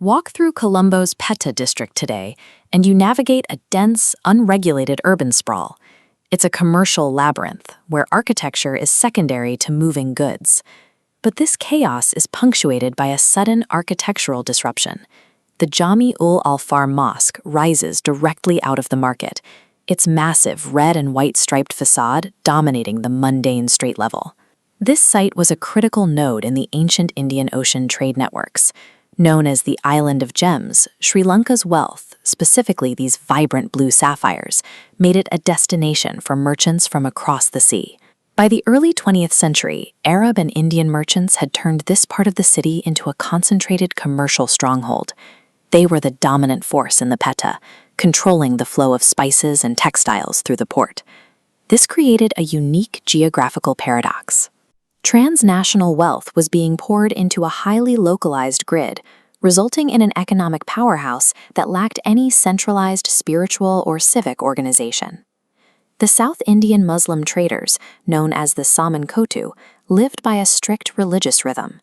Walk through Colombo's Pettah district today, and you navigate a dense, unregulated urban sprawl. It's a commercial labyrinth where architecture is secondary to moving goods. But this chaos is punctuated by a sudden architectural disruption. The Jami Ul-Alfar Mosque rises directly out of the market, its massive red and white striped facade dominating the mundane street level. This site was a critical node in the ancient Indian Ocean trade networks. Known as the Island of Gems, Sri Lanka's wealth, specifically these vibrant blue sapphires, made it a destination for merchants from across the sea. By the early 20th century, Arab and Indian merchants had turned this part of the city into a concentrated commercial stronghold. They were the dominant force in the Pettah, controlling the flow of spices and textiles through the port. This created a unique geographical paradox. Transnational wealth was being poured into a highly localized grid, resulting in an economic powerhouse that lacked any centralized spiritual or civic organization. The South Indian Muslim traders, known as the Saman Kotu, lived by a strict religious rhythm.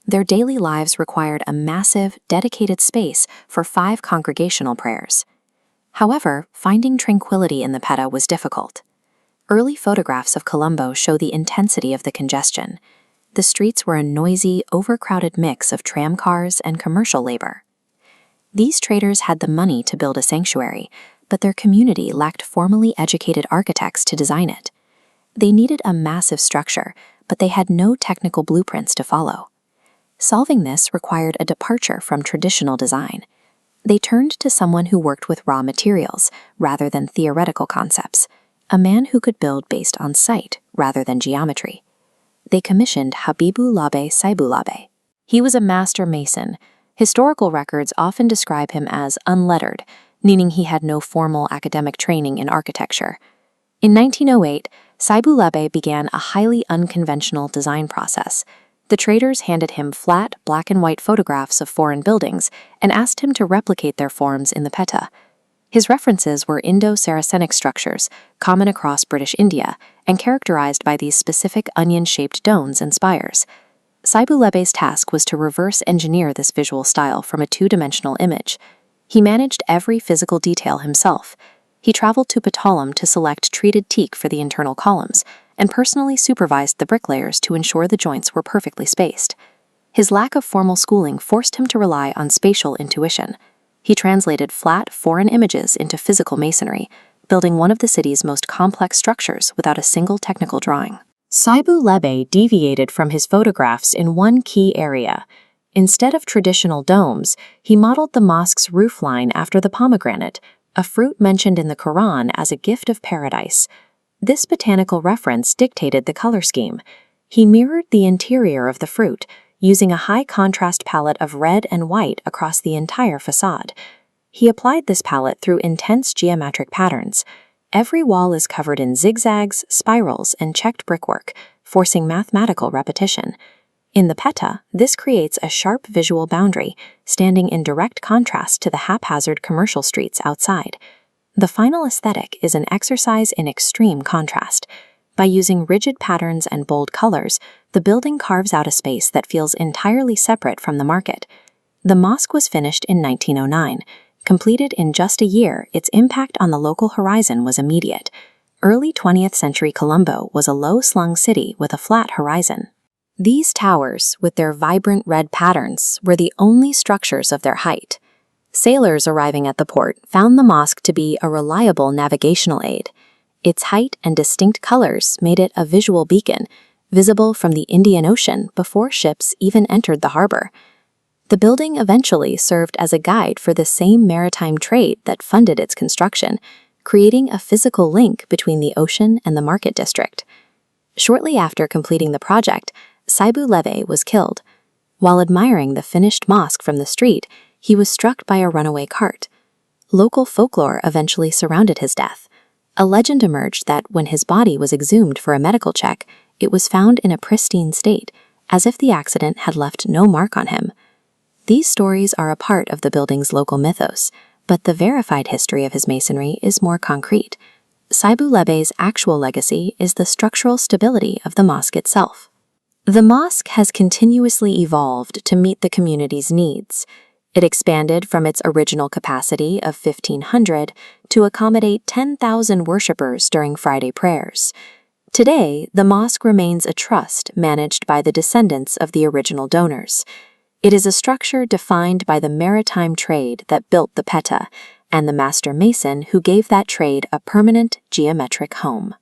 Their daily lives required a massive, dedicated space for 5 congregational prayers. However, finding tranquility in the Pettah was difficult. Early photographs of Colombo show the intensity of the congestion. The streets were a noisy, overcrowded mix of tram cars and commercial labor. These traders had the money to build a sanctuary, but their community lacked formally educated architects to design it. They needed a massive structure, but they had no technical blueprints to follow. Solving this required a departure from traditional design. They turned to someone who worked with raw materials rather than theoretical concepts, a man who could build based on sight rather than geometry. They commissioned Habibu Labbe Saibu Lebbe. He was a master mason. Historical records often describe him as unlettered, meaning he had no formal academic training in architecture. In 1908, Saibu Lebbe began a highly unconventional design process. The traders handed him flat, black and white photographs of foreign buildings and asked him to replicate their forms in the Pettah. His references were Indo-Saracenic structures, common across British India, and characterized by these specific onion-shaped domes and spires. Saibu Lebbe's task was to reverse engineer this visual style from a 2-dimensional image. He managed every physical detail himself. He traveled to Pettah to select treated teak for the internal columns, and personally supervised the bricklayers to ensure the joints were perfectly spaced. His lack of formal schooling forced him to rely on spatial intuition. He translated flat, foreign images into physical masonry, building one of the city's most complex structures without a single technical drawing. Saibu Lebbe deviated from his photographs in one key area. Instead of traditional domes, he modeled the mosque's roofline after the pomegranate, a fruit mentioned in the Quran as a gift of paradise. This botanical reference dictated the color scheme. He mirrored the interior of the fruit, using a high-contrast palette of red and white across the entire facade. He applied this palette through intense geometric patterns. Every wall is covered in zigzags, spirals, and checked brickwork, forcing mathematical repetition. In the Pettah, this creates a sharp visual boundary, standing in direct contrast to the haphazard commercial streets outside. The final aesthetic is an exercise in extreme contrast. By using rigid patterns and bold colors, the building carves out a space that feels entirely separate from the market. The mosque was finished in 1909. Completed in just a year, its impact on the local horizon was immediate. Early 20th century Colombo was a low-slung city with a flat horizon. These towers, with their vibrant red patterns, were the only structures of their height. Sailors arriving at the port found the mosque to be a reliable navigational aid. Its height and distinct colors made it a visual beacon, visible from the Indian Ocean before ships even entered the harbor. The building eventually served as a guide for the same maritime trade that funded its construction, creating a physical link between the ocean and the market district. Shortly after completing the project, Saibu Lebbe was killed. While admiring the finished mosque from the street, he was struck by a runaway cart. Local folklore eventually surrounded his death. A legend emerged that when his body was exhumed for a medical check, it was found in a pristine state, as if the accident had left no mark on him. These stories are a part of the building's local mythos, but the verified history of his masonry is more concrete. Saibu Lebbe's actual legacy is the structural stability of the mosque itself. The mosque has continuously evolved to meet the community's needs. It expanded from its original capacity of 1,500 to accommodate 10,000 worshippers during Friday prayers. Today, the mosque remains a trust managed by the descendants of the original donors. It is a structure defined by the maritime trade that built the Pettah and the master mason who gave that trade a permanent geometric home.